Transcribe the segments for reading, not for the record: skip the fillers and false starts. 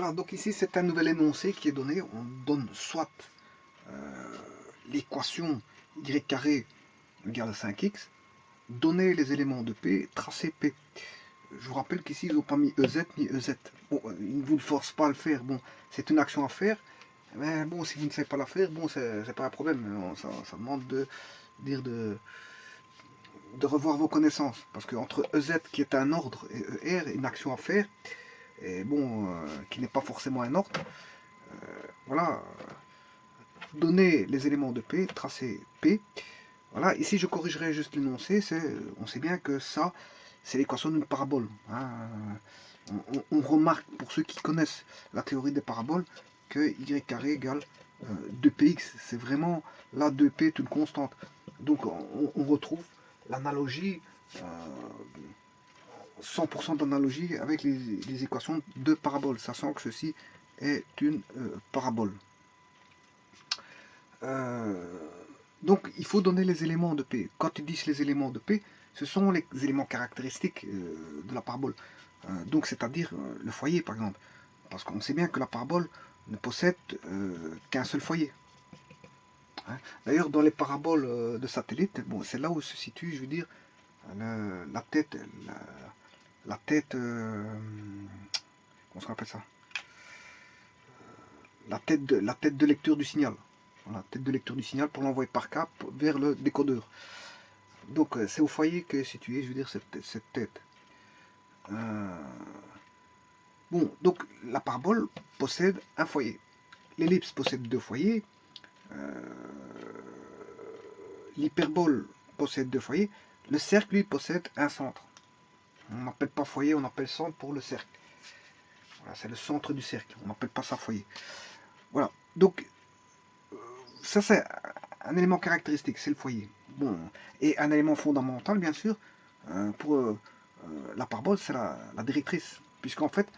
Voilà, donc ici c'est un nouvel énoncé qui est donné. On donne soit l'équation y carré égale 5x, donner les éléments de P, tracer P. Je vous rappelle qu'ici ils n'ont pas mis EZ ni EZ. Bon, ils ne vous forcent pas à le faire. Bon, c'est une action à faire. Mais bon, si vous ne savez pas la faire, bon, c'est pas un problème. Ça demande de dire de revoir vos connaissances. Parce qu'entre EZ qui est un ordre et ER, une action à faire, et bon, qui n'est pas forcément un ordre, voilà, donner les éléments de P, tracer P. Voilà, ici je corrigerai juste l'énoncé, on sait bien que ça, c'est l'équation d'une parabole. Hein. On remarque, pour ceux qui connaissent la théorie des paraboles, que y carré égale 2px. C'est vraiment, là 2p est une constante. Donc on retrouve l'analogie, 100% d'analogie avec les équations de parabole, sachant que ceci est une parabole. Donc il faut donner les éléments de P. Quand ils disent les éléments de P, ce sont les éléments caractéristiques de la parabole. Donc c'est-à-dire le foyer par exemple. Parce qu'on sait bien que la parabole ne possède qu'un seul foyer. Hein. D'ailleurs dans les paraboles de satellites, bon, c'est là où se situe, je veux dire, la tête, la tête, comment on appelle ça, la tête de lecture du signal. Voilà, tête de lecture du signal pour l'envoyer par cap vers le décodeur. Donc c'est au foyer que est située, je veux dire, cette tête. Bon, donc la parabole possède un foyer. L'ellipse possède deux foyers. L'hyperbole possède deux foyers. Le cercle, lui, possède un centre. On n'appelle pas foyer, on appelle centre pour le cercle. Voilà, c'est le centre du cercle. On n'appelle pas ça foyer. Voilà. Donc, ça, c'est un élément caractéristique, c'est le foyer. Bon, et un élément fondamental, bien sûr, pour la parabole, c'est la directrice. Puisqu'en fait,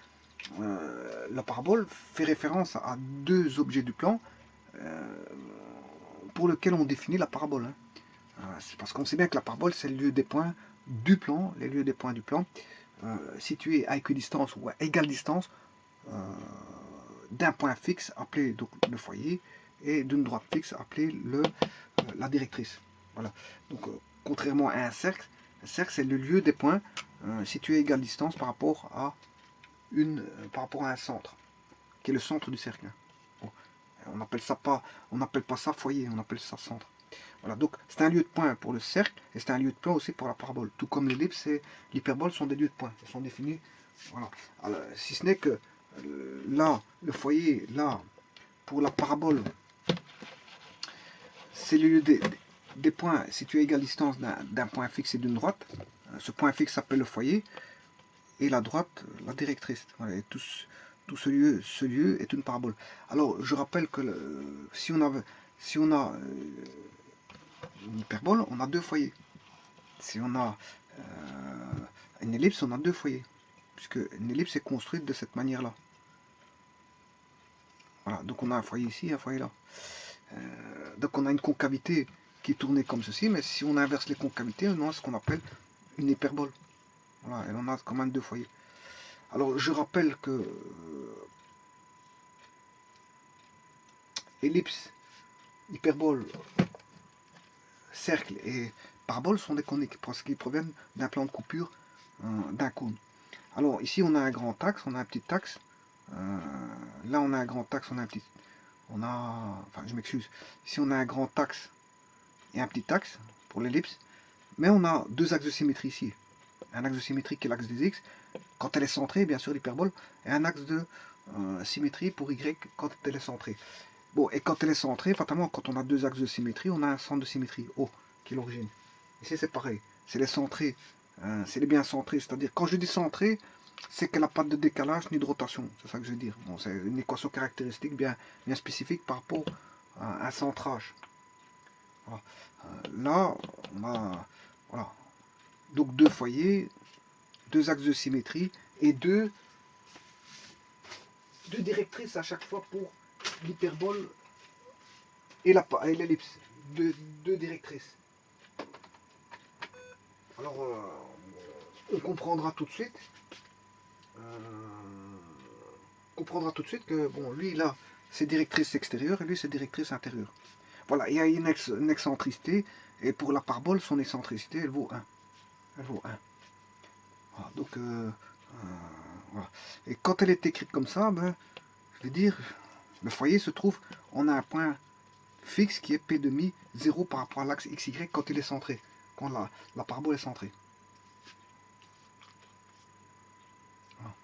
la parabole fait référence à deux objets du plan pour lesquels on définit la parabole. Hein. C'est parce qu'on sait bien que la parabole, c'est le lieu des points du plan, les lieux des points du plan, situés à équidistance ou à égale distance d'un point fixe appelé donc le foyer et d'une droite fixe appelée la directrice. Voilà. Donc contrairement à un cercle c'est le lieu des points situés à égale distance par rapport à un centre, qui est le centre du cercle. Bon. On n'appelle pas ça foyer, on appelle ça centre. Voilà, donc c'est un lieu de point pour le cercle et c'est un lieu de point aussi pour la parabole. Tout comme l'ellipse et l'hyperbole sont des lieux de point. Ils sont définis. Voilà. Alors, si ce n'est que là, le foyer, là, pour la parabole, c'est le lieu des points situés à égale distance d'un point fixe et d'une droite. Ce point fixe s'appelle le foyer et la droite, la directrice. Voilà, et tout ce lieu est une parabole. Alors, je rappelle que si on a une hyperbole, on a deux foyers. Si on a une ellipse, on a deux foyers. Puisque une ellipse est construite de cette manière-là. Voilà, donc on a un foyer ici et un foyer là. Donc on a une concavité qui est tournée comme ceci, mais si on inverse les concavités, on a ce qu'on appelle une hyperbole. Voilà, et on a quand même deux foyers. Alors je rappelle que ellipse, hyperbole, cercle et parabole sont des coniques parce qu'ils proviennent d'un plan de coupure d'un cône. Alors ici on a un grand axe, on a un petit axe. Là on a un grand axe, on a un petit... Enfin je m'excuse. Ici on a un grand axe et un petit axe pour l'ellipse. Mais on a deux axes de symétrie ici. Un axe de symétrie qui est l'axe des x, quand elle est centrée, bien sûr, l'hyperbole, et un axe de symétrie pour y quand elle est centrée. Bon, et quand elle est centrée, fatalement, quand on a deux axes de symétrie, on a un centre de symétrie O, qui est l'origine. Ici, c'est pareil. C'est les centrés. C'est les bien centrés. C'est-à-dire, quand je dis centré, c'est qu'elle n'a pas de décalage ni de rotation. C'est ça que je veux dire. Bon, c'est une équation caractéristique bien spécifique par rapport à un centrage. Voilà. Là, on a... Voilà. Donc deux foyers, deux axes de symétrie et deux directrices à chaque fois pour l'hyperbole et l'ellipse. Deux directrices. Alors, on comprendra tout de suite comprendra tout de suite que, bon, lui, là, c'est directrice extérieure et lui, c'est directrice intérieure. Voilà, il y a une excentricité, et pour la parabole, son excentricité, elle vaut 1. Elle vaut 1. Voilà, donc, voilà. Et quand elle est écrite comme ça, ben, je vais dire, le foyer se trouve, on a un point fixe qui est P demi 0 par rapport à l'axe XY quand il est centré, quand la parabole est centrée. Voilà.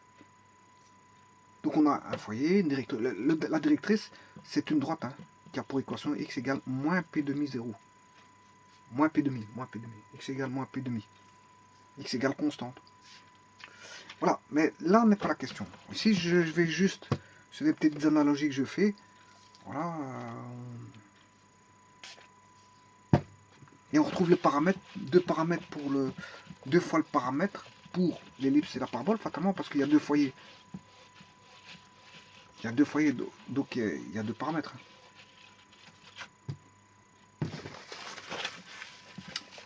Donc on a un foyer, une directrice. La directrice, c'est une droite, hein, qui a pour équation x égale moins P demi 0. Moins P demi, x égale moins P demi. X égale constante. Voilà, mais là n'est pas la question. Ici, je vais juste, sur des petites analogies que je fais, voilà. Et on retrouve les paramètres, deux fois le paramètre pour l'ellipse et la parabole, fatalement, parce qu'il y a deux foyers. Il y a deux foyers, donc il y a deux paramètres.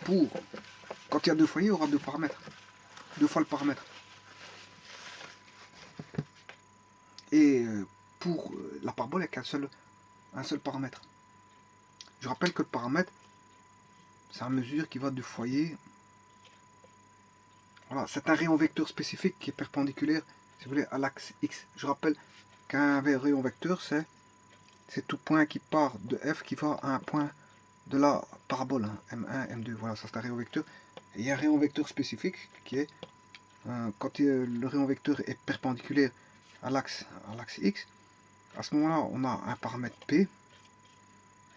Quand il y a deux foyers, il y aura deux paramètres. Deux fois le paramètre. Et pour la parabole, il n'y a un seul paramètre. Je rappelle que le paramètre, c'est une mesure qui va du foyer. Voilà, c'est un rayon vecteur spécifique qui est perpendiculaire, si vous voulez, à l'axe X. Je rappelle qu'un rayon vecteur, c'est tout point qui part de F qui va à un point de la parabole, hein, M1, M2. Voilà, ça c'est un rayon vecteur. Et il y a un rayon vecteur spécifique qui est, quand le rayon vecteur est perpendiculaire à l'axe X, à ce moment-là, on a un paramètre P,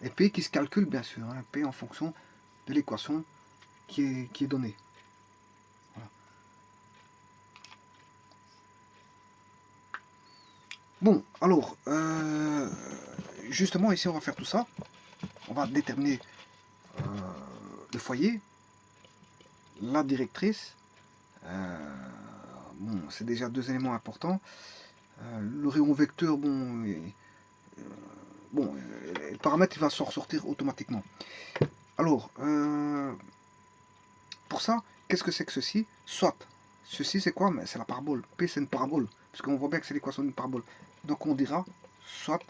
et P qui se calcule bien sûr, hein, P en fonction de l'équation qui est donnée. Voilà. Bon, alors, justement, ici, on va faire tout ça. On va déterminer le foyer, la directrice. Bon, c'est déjà deux éléments importants. Le rayon vecteur, bon, le paramètre, il va s'en ressortir automatiquement. Alors, pour ça, qu'est-ce que c'est que ceci? Soit, ceci c'est quoi? C'est la parabole. P c'est une parabole, parce qu'on voit bien que c'est l'équation d'une parabole. Donc on dira, soit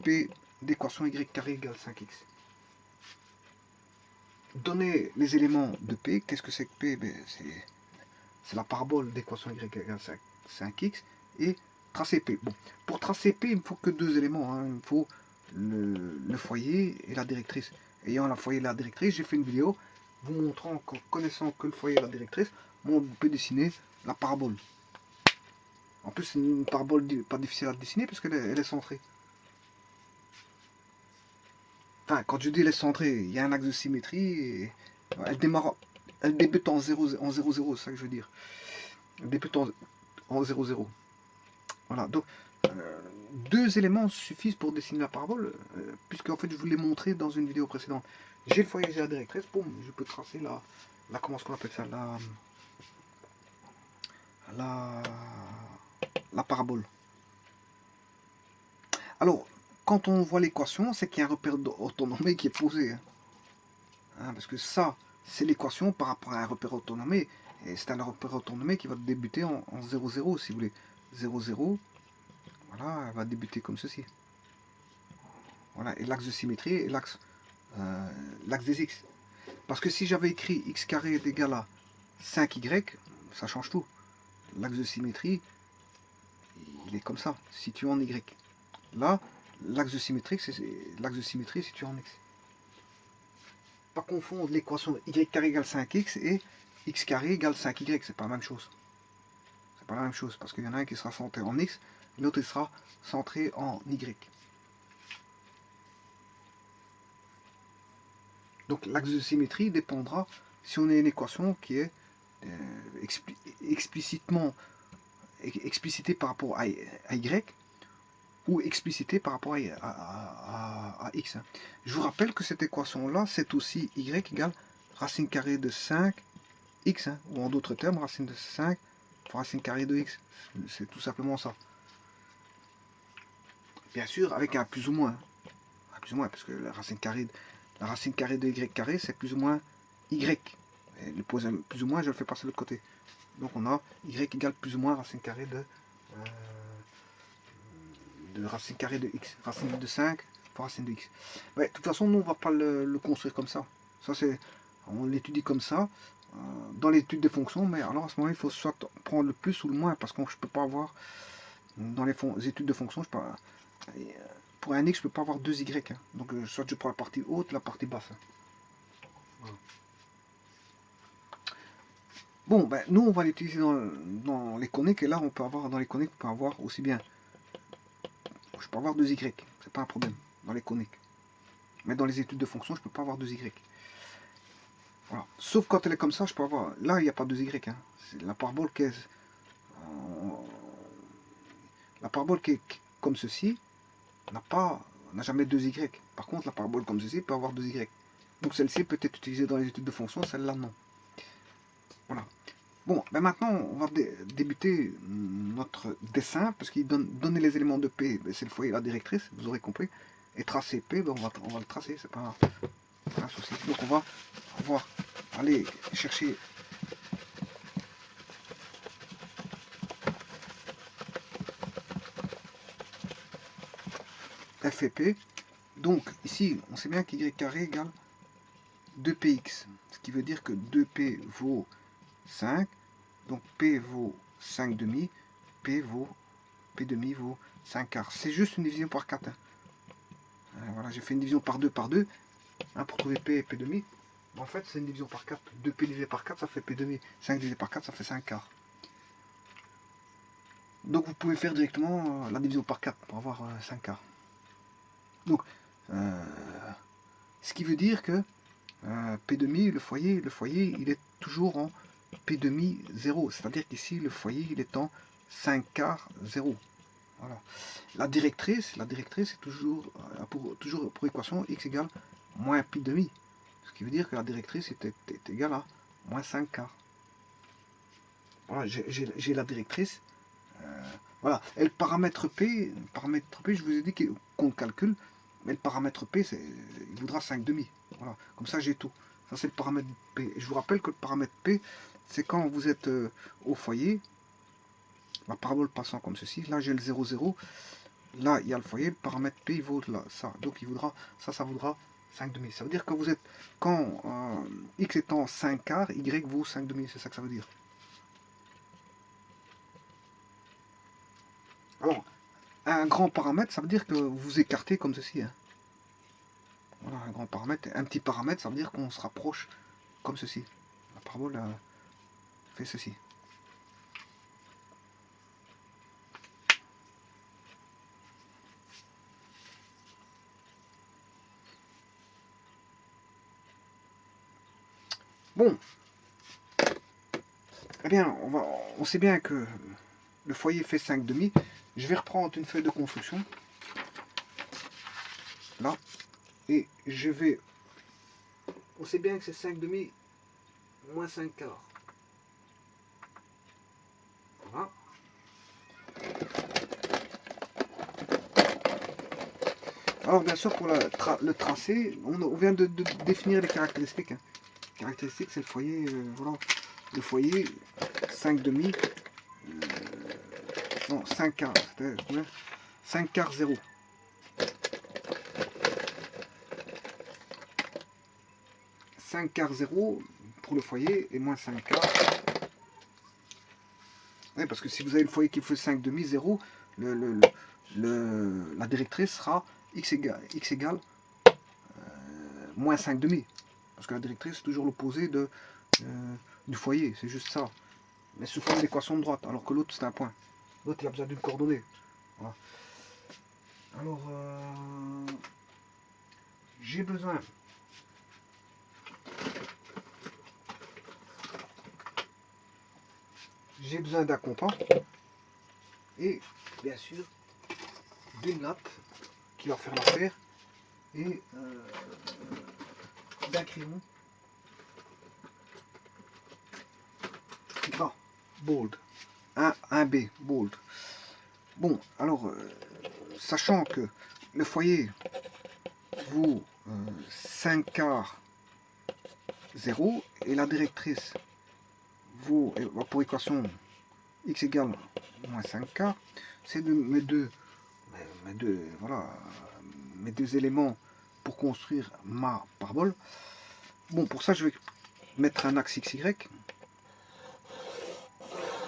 P d'équation y carré égale 5x. Donner les éléments de P, qu'est-ce que c'est que P? Ben, c'est la parabole d'équation y égale 5x, et tracer P. Bon, pour tracer P, il ne faut que deux éléments, hein. Il me faut le foyer et la directrice. Ayant la foyer et la directrice, j'ai fait une vidéo vous montrant qu'en connaissant que le foyer et la directrice, on peut dessiner la parabole. En plus, c'est une parabole pas difficile à dessiner parce qu'elle est centrée. Enfin, quand je dis elle est centrée, il y a un axe de symétrie et elle débute en 0, 0, c'est ça que je veux dire. Elle débute en 0, 0. Voilà, donc deux éléments suffisent pour dessiner la parabole, puisque en fait je vous l'ai montré dans une vidéo précédente. J'ai le foyer, j'ai la directrice, boum, je peux tracer comment est-ce qu'on appelle ça, la parabole. Alors, quand on voit l'équation, c'est qu'il y a un repère orthonormé qui est posé. Hein, parce que ça, c'est l'équation par rapport à un repère orthonormé. Et c'est un repère orthonormé qui va débuter en 0, 0, si vous voulez. 0, 0, voilà, elle va débuter comme ceci. Voilà, et l'axe de symétrie est l'axe des x. Parce que si j'avais écrit x carré est égal à 5y, ça change tout. L'axe de symétrie, il est comme ça, situé en y. Là, l'axe de symétrie, c'est situé en x. Pas confondre l'équation y carré égale 5x et x carré égale 5y, c'est pas la même chose. C'est pas la même chose, parce qu'il y en a un qui sera centré en x, l'autre sera centré en y. Donc l'axe de symétrie dépendra si on a une équation qui est explicitée par rapport à y ou explicitée par rapport à x. Je vous rappelle que cette équation-là, c'est aussi y égale racine carrée de 5x, hein, ou en d'autres termes, racine de 5 fois racine carrée de x. C'est tout simplement ça. Bien sûr, avec un plus ou moins. Un plus ou moins, parce que la racine carrée de y carré, c'est plus ou moins y. Et le plus ou moins, je le fais passer de l'autre côté. Donc on a y égale plus ou moins racine carrée de de racine carrée de x. Racine de 5 fois racine de x. Ouais, de toute façon, nous, on va pas le construire comme ça. Ça, c'est, on l'étudie comme ça, dans l'étude des fonctions, mais alors à ce moment il faut soit prendre le plus ou le moins, parce que je peux pas avoir, dans les études de fonctions, je peux pas, pour un x, je peux pas avoir deux y. Hein. Donc, soit je prends la partie haute, la partie basse. Hein. Voilà. Bon, ben, nous, on va l'utiliser dans les coniques, et là, on peut avoir, dans les coniques, on peut avoir aussi bien, je peux avoir deux y, c'est pas un problème, dans les coniques. Mais dans les études de fonctions, je peux pas avoir deux y. Voilà. Sauf quand elle est comme ça, je peux avoir, là, il n'y a pas deux y. Hein. C'est la parabole qui est, comme ceci, n'a jamais deux y. Par contre, la parabole comme ceci peut avoir deux y. Donc celle-ci peut être utilisée dans les études de fonctions, celle-là non. Voilà. Bon, ben maintenant, on va débuter notre dessin, parce qu'il donner les éléments de P, ben c'est le foyer, la directrice, vous aurez compris. Et tracer P, ben on va le tracer, c'est pas un souci. Donc on va aller chercher F et P. Donc ici, on sait bien qu'y carré égale 2px, ce qui veut dire que 2p vaut 5, donc p vaut 5 demi, p demi vaut 5 quarts. C'est juste une division par 4. Hein. Voilà, j'ai fait une division par 2 hein, pour trouver p et p demi. En fait, c'est une division par 4. 2p divisé par 4, ça fait p demi. 5 divisé par 4, ça fait 5 quarts. Donc vous pouvez faire directement la division par 4 pour avoir 5 quarts. Donc, ce qui veut dire que P demi, le foyer, il est toujours en P demi 0. C'est-à-dire qu'ici, le foyer, il est en 5 quarts 0. Voilà. La directrice est toujours pour équation x égale moins pi demi. Ce qui veut dire que la directrice est égale à moins 5 quarts. Voilà, j'ai la directrice. Voilà. Et le paramètre P, je vous ai dit qu'on le calcule, mais le paramètre P, il voudra 5 demi. Voilà. Comme ça, j'ai tout. Ça, c'est le paramètre P. Et je vous rappelle que le paramètre P, c'est quand vous êtes au foyer, la parabole passant comme ceci. Là, j'ai le 0, 0. Là, il y a le foyer. Le paramètre P, il vaut là, ça. Donc, il voudra, ça voudra 5 demi. Ça veut dire que vous êtes, quand x étant 5 quarts, y vaut 5 demi. C'est ça que ça veut dire. Alors, un grand paramètre, ça veut dire que vous écartez comme ceci. Hein. Voilà, un grand paramètre. Un petit paramètre, ça veut dire qu'on se rapproche comme ceci. La parabole fait ceci. Bon. Eh bien, on sait bien que le foyer fait 5 demi. Je vais reprendre une feuille de construction. Là. Et je vais... On sait bien que c'est 5 demi moins 5 quarts. Voilà. Alors bien sûr pour le tracé, on vient de définir les caractéristiques. Hein. Les caractéristiques c'est le foyer, voilà. Le foyer, 5 demi, non 5 quarts, c'était combien 5 quarts 0. 5 quarts 0 pour le foyer et moins 5 quarts. Ouais, parce que si vous avez le foyer qui fait 5 demi 0, la directrice sera x égale moins 5 demi. Parce que la directrice c'est toujours l'opposé du foyer, c'est juste ça. Mais sous forme d'équation de droite, alors que l'autre c'est un point. L'autre il a besoin d'une coordonnée. Voilà. Alors, j'ai besoin d'un compas et bien sûr d'une latte qui va faire l'affaire et d'un crayon gras, bold, un B, bold. Bon, alors, sachant que le foyer vaut 5 quarts 0 et la directrice vaut, pour équation x égale moins 5 quarts, c'est de mes deux voilà, mes deux éléments pour construire ma parabole. Bon, pour ça, je vais mettre un axe XY.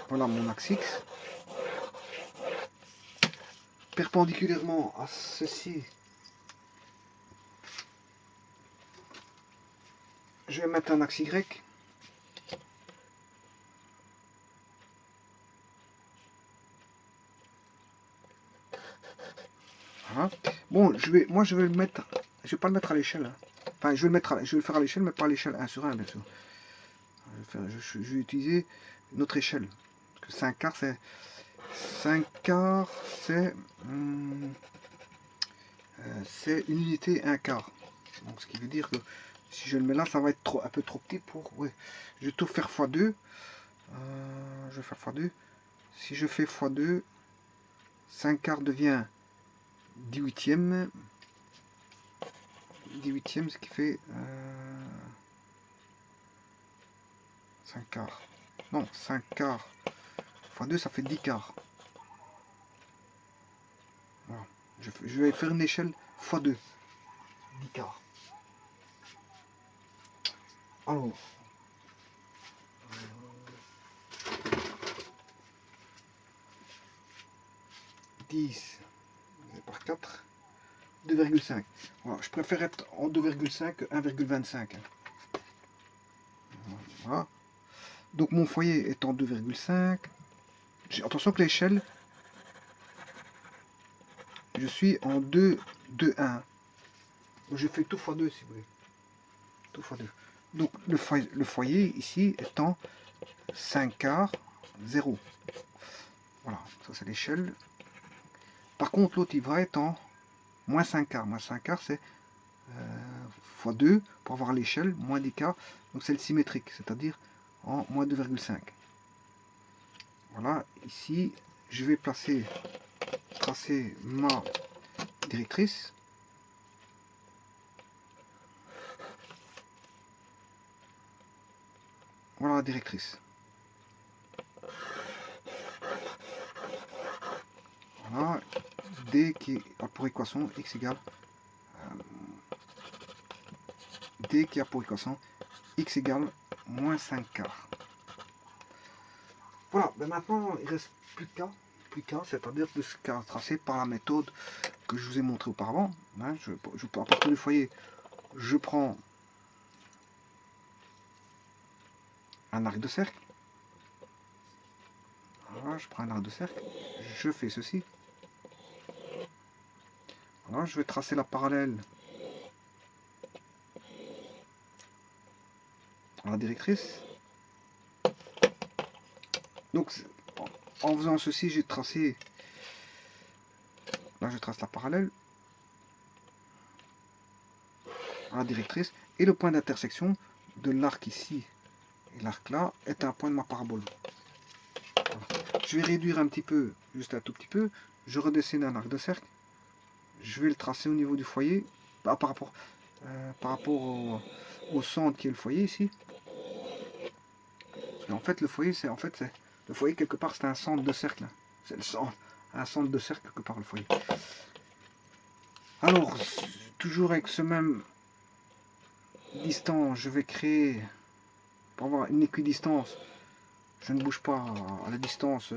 Voilà mon axe X. Perpendiculairement à ceci, je vais mettre un axe Y. Voilà. Bon, moi je vais le mettre, je vais pas le mettre à l'échelle. Hein. Enfin, je vais le faire à l'échelle, mais pas à l'échelle 1 sur 1, bien sûr. Je vais utiliser une autre échelle. Parce que 5 quarts, c'est 5 quarts, c'est une unité 1 quart. Donc, ce qui veut dire que si je le mets là, ça va être un peu trop petit pour. Ouais. Je vais tout faire x2. Je vais faire x2. Si je fais x2, 5 quarts devient 18e. 18e, ce qui fait 5 quarts. Non, 5 quarts x2, ça fait 10 quarts. Voilà. Je vais faire une échelle x2. 10 quarts. Alors, 10 par 4, 2,5. Voilà, je préfère être en 2,5 que 1,25. Voilà. Donc mon foyer est en 2,5. Attention que l'échelle, je suis en 2, 2, 1. Je fais tout x2 si vous voulez. Tout x2. Donc le foyer ici est en 5 quarts, 0. Voilà, ça c'est l'échelle. Par contre l'autre il va être en moins 5 quarts. Moins 5 quarts c'est x2 pour avoir l'échelle, moins 10 quarts. Donc c'est le symétrique, c'est-à-dire en moins 2,5. Voilà, ici je vais tracer ma directrice. Voilà la directrice. Voilà, D qui a pour équation x égale D qui a pour équation x égale moins 5 quarts. Voilà, ben maintenant il reste plus qu'à, c'est-à-dire de ce qu'a tracé par la méthode que je vous ai montré auparavant. Hein, à partir du foyer, je prends un arc de cercle. Voilà, je prends un arc de cercle, je fais ceci. Voilà, je vais tracer la parallèle à la directrice. Donc en faisant ceci, j'ai tracé, là je trace la parallèle à la directrice, et le point d'intersection de l'arc ici et l'arc là est un point de ma parabole. Voilà. Je vais réduire un petit peu, juste un tout petit peu, je redessine un arc de cercle, je vais le tracer au niveau du foyer, par rapport au centre qui est le foyer ici. Parce qu'en fait le foyer c'est le foyer quelque part c'est un centre de cercle. C'est un centre de cercle quelque part le foyer. Alors toujours avec ce même distance, je vais créer pour avoir une équidistance. Je ne bouge pas à la distance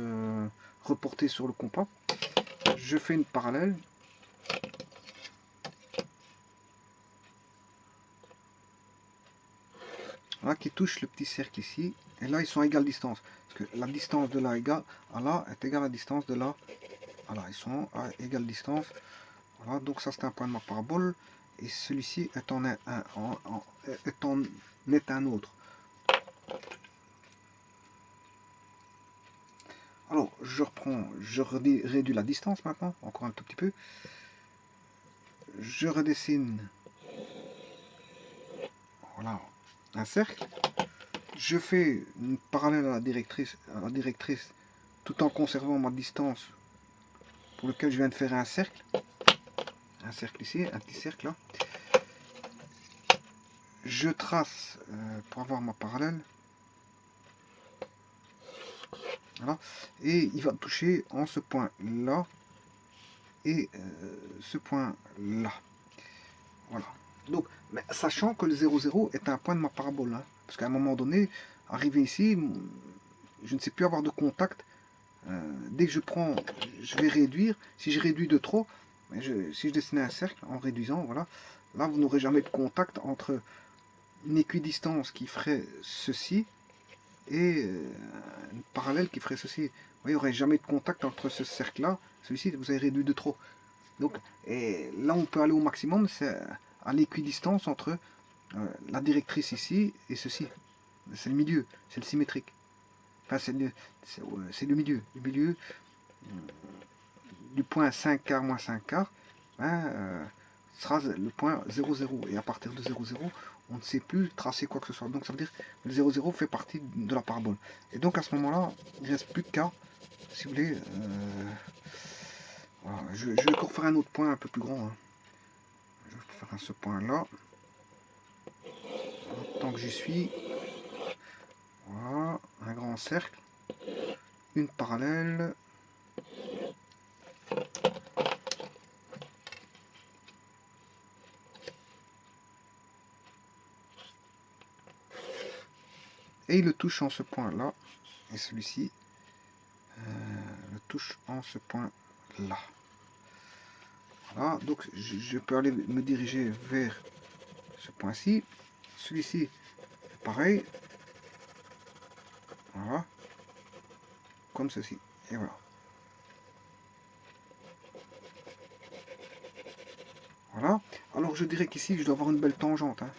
reportée sur le compas. Je fais une parallèle. Là qui touche le petit cercle ici. Et là ils sont à égale distance. Parce que la distance de là à là est égale à la distance de là à là. Ils sont à égale distance. Voilà, donc ça c'est un point de ma parabole. Et celui-ci est en est un autre. Alors je reprends, je réduis la distance maintenant, encore un tout petit peu. Je redessine, voilà, un cercle. Je fais une parallèle à la directrice tout en conservant ma distance pour lequel je viens de faire un cercle ici, un petit cercle là. Je trace pour avoir ma parallèle, voilà, et il va toucher en ce point là et ce point-là. Voilà. Donc, mais sachant que le 0,0 est un point de ma parabole, hein, parce qu'à un moment donné, arrivé ici, je ne sais plus avoir de contact. Dès que je prends, je vais réduire. Si je réduis de trop, si je dessinais un cercle en réduisant, voilà, là vous n'aurez jamais de contact entre une équidistance qui ferait ceci et une parallèle qui ferait ceci. Vous voyez, il n'y aurait jamais de contact entre ce cercle-là, celui-ci, vous avez réduit de trop. Donc, et là on peut aller au maximum, c'est à l'équidistance entre la directrice ici et ceci. C'est le milieu, c'est le symétrique. Enfin, c'est le milieu. Le milieu du point 5 quarts moins 5 quarts, hein, sera le point 0, 0. Et à partir de 0, 0, on ne sait plus tracer quoi que ce soit. Donc ça veut dire que le 0, 0 fait partie de la parabole. Et donc à ce moment-là, il ne reste plus qu'à, si vous voulez, voilà, je vais encore faire un autre point un peu plus grand. Hein. Je vais faire ce point-là. Tant que j'y suis, voilà, un grand cercle, une parallèle. Et il le touche en ce point-là. Et celui-ci le touche en ce point-là. Voilà, donc je peux aller me diriger vers ce point-ci. Celui-ci, pareil. Voilà. Comme ceci. Et voilà. Voilà. Alors je dirais qu'ici, je dois avoir une belle tangente. Hein.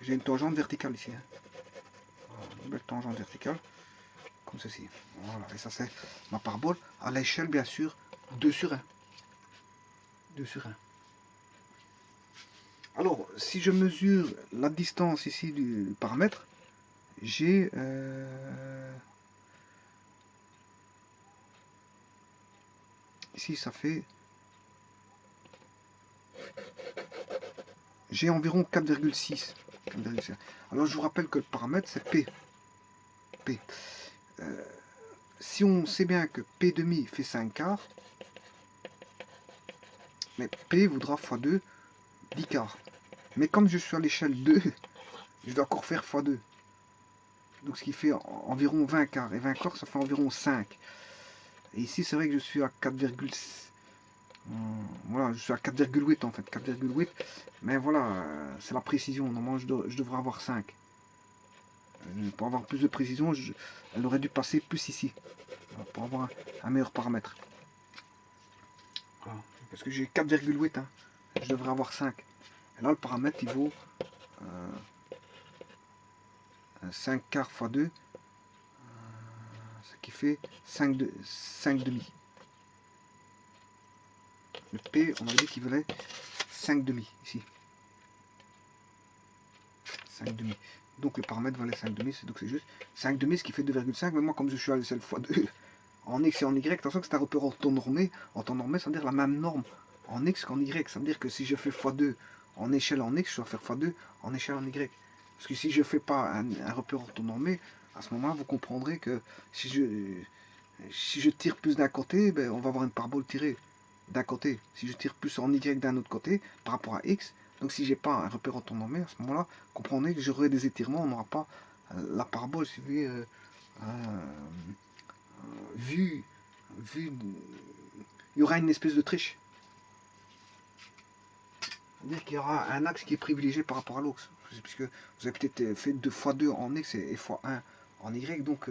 J'ai une tangente verticale ici. Hein. Voilà, une belle tangente verticale. Comme ceci. Voilà. Et ça, c'est ma parabole. À l'échelle, bien sûr, 2 sur 1. 2 sur 1. Alors, si je mesure la distance ici du paramètre, j'ai ici ça fait, j'ai environ 4,6. Alors je vous rappelle que le paramètre c'est P. P. Si on sait bien que P demi fait 5 quarts, mais P voudra x2 10 quarts. Mais comme je suis à l'échelle 2, je dois encore faire x2. Donc ce qui fait environ 20 quarts. Et 20 quarts ça fait environ 5. Et ici c'est vrai que je suis à 4,6. Voilà, je suis à 4,8 en fait, 4,8. Mais voilà, c'est la précision. Normalement, je devrais avoir 5. Pour avoir plus de précision, elle aurait dû passer plus ici. Pour avoir un meilleur paramètre. Voilà. Parce que j'ai 4,8. Hein. Je devrais avoir 5. Et là, le paramètre, il vaut 5 quarts x 2. Ce qui fait 5 demi. Le P, on a dit qu'il valait 5 demi ici. 5 demi. Donc le paramètre valait 5 demi, donc c'est juste 5 demi, ce qui fait 2,5. Mais moi, comme je suis à l'échelle x2 en x et en y, attention que c'est un repère orthonormé. Orthonormé, ça veut dire la même norme en x qu'en y. Ça veut dire que si je fais x2 en échelle en x, je dois faire x2 en échelle en y. Parce que si je ne fais pas un repère orthonormé, à ce moment-là, vous comprendrez que si je tire plus d'un côté, ben, on va avoir une parabole tirée d'un côté. Si je tire plus en y d'un autre côté, par rapport à x, donc si j'ai pas un repère orthonormé, à ce moment-là, comprenez que j'aurai des étirements, on n'aura pas la parabole, si vous voulez, vu, il y aura une espèce de triche. C'est-à-dire qu'il y aura un axe qui est privilégié par rapport à l'autre. Puisque vous avez peut-être fait 2 fois 2 en x et fois 1 en y, donc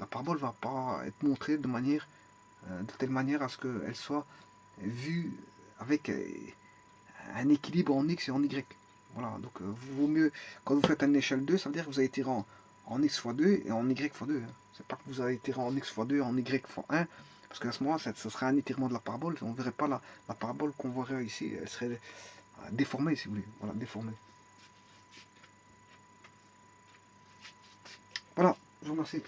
la parabole ne va pas être montrée de telle manière à ce qu'elle soit vue avec un équilibre en x et en y. Voilà, donc vaut mieux, quand vous faites une échelle 2, ça veut dire que vous avez tiré en x fois 2 et en y fois 2. Hein. C'est pas que vous avez tiré en x fois 2 et en y fois 1, parce qu'à ce moment-là, ce serait un étirement de la parabole. On ne verrait pas la parabole qu'on verrait ici. Elle serait déformée, si vous voulez. Voilà, déformée. Voilà, je vous remercie.